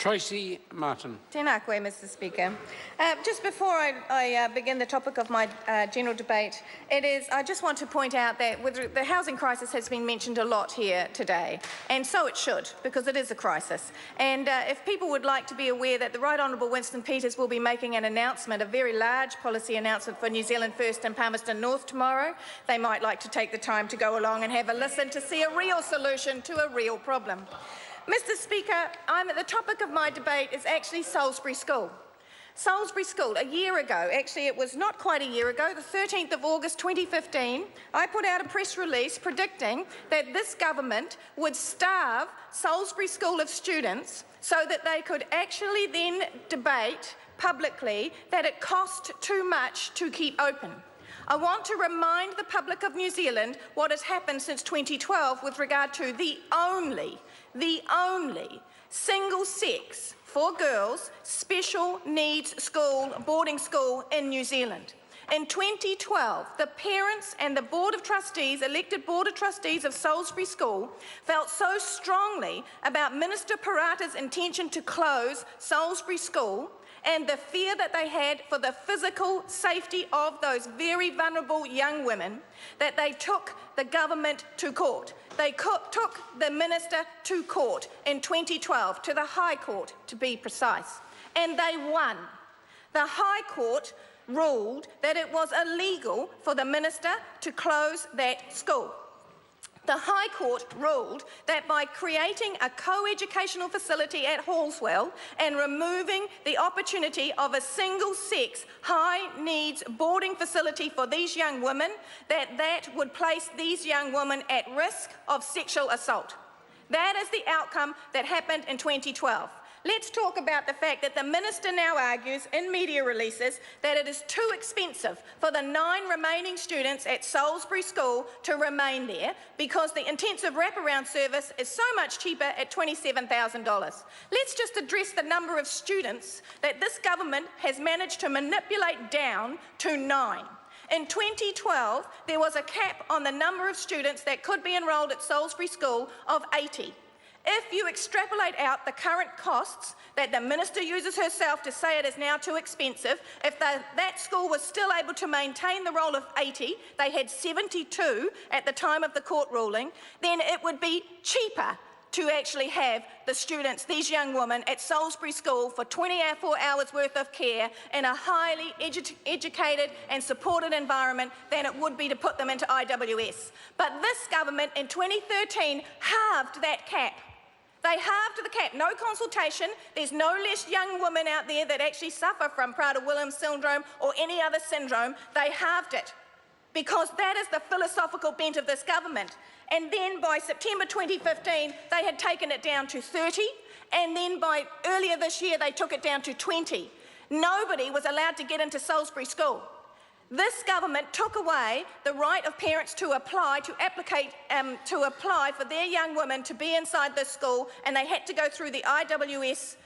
Tracy Martin. Tēnā koe, Mr Speaker. Just before I begin the topic of my general debate, I just want to point out that the housing crisis has been mentioned a lot here today, and so it should, because it is a crisis. And if people would like to be aware that the Right Honourable Winston Peters will be making an announcement, a very large policy announcement for New Zealand First and Palmerston North tomorrow, they might like to take the time to go along and have a listen to see a real solution to a real problem. Mr Speaker, the topic of my debate is actually Salisbury School. Salisbury School, a year ago, actually it was not quite a year ago, the 13th of August 2015, I put out a press release predicting that this government would starve Salisbury School of students so that they could actually then debate publicly that it cost too much to keep open. I want to remind the public of New Zealand what has happened since 2012 with regard to the only single-sex, for girls, special needs school, boarding school in New Zealand. In 2012, the parents and the Board of Trustees, elected Board of Trustees of Salisbury School, felt so strongly about Minister Parata's intention to close Salisbury School and the fear that they had for the physical safety of those very vulnerable young women, that they took the government to court. They took the minister to court in 2012, to the High Court to be precise, and they won. The High Court ruled that it was illegal for the minister to close that school. The High Court ruled that by creating a co-educational facility at Hallswell and removing the opportunity of a single-sex, high-needs boarding facility for these young women, that would place these young women at risk of sexual assault. That is the outcome that happened in 2012. Let's talk about the fact that the minister now argues in media releases that it is too expensive for the 9 remaining students at Salisbury School to remain there because the intensive wraparound service is so much cheaper at $27,000. Let's just address the number of students that this government has managed to manipulate down to 9. In 2012, there was a cap on the number of students that could be enrolled at Salisbury School of 80. If you extrapolate out the current costs that the minister uses herself to say it is now too expensive, if that school was still able to maintain the roll of 80, they had 72 at the time of the court ruling, then it would be cheaper to actually have the students, these young women, at Salisbury School for 24 hours worth of care in a highly educated and supported environment than it would be to put them into IWS. But this government in 2013 halved that cap. They halved the cap, no consultation. There's no less young women out there that actually suffer from Prader-Williams syndrome or any other syndrome. They halved it because that is the philosophical bent of this government. And then by September 2015, they had taken it down to 30, and then by earlier this year, they took it down to 20. Nobody was allowed to get into Salisbury School. This government took away the right of parents to apply for their young women to be inside the school, and they had to go through the IWS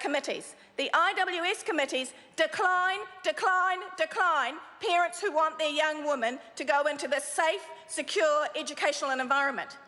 committees. The IWS committees decline parents who want their young women to go into this safe, secure educational environment.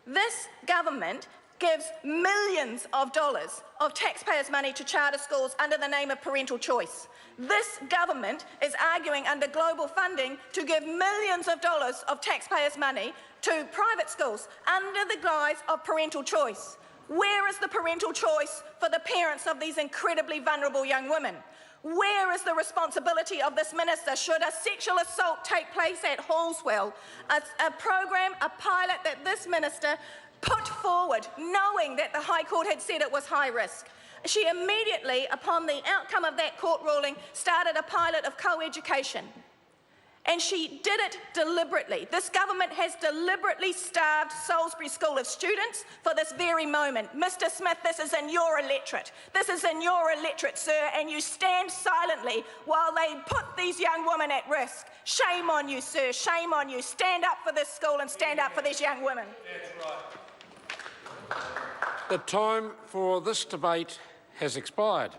This government gives millions of dollars of taxpayers' money to charter schools under the name of parental choice. This government is arguing under global funding to give millions of dollars of taxpayers' money to private schools under the guise of parental choice. Where is the parental choice for the parents of these incredibly vulnerable young women? Where is the responsibility of this minister should a sexual assault take place at Hallswell, a program, a pilot that this minister put forward, knowing that the High Court had said it was high risk? She immediately, upon the outcome of that court ruling, started a pilot of co-education. And she did it deliberately. This government has deliberately starved Salisbury School of students for this very moment. Mr Smith, this is in your electorate. This is in your electorate, sir, and you stand silently while they put these young women at risk. Shame on you, sir, shame on you. Stand up for this school and stand up for these young women. That's right. The time for this debate has expired.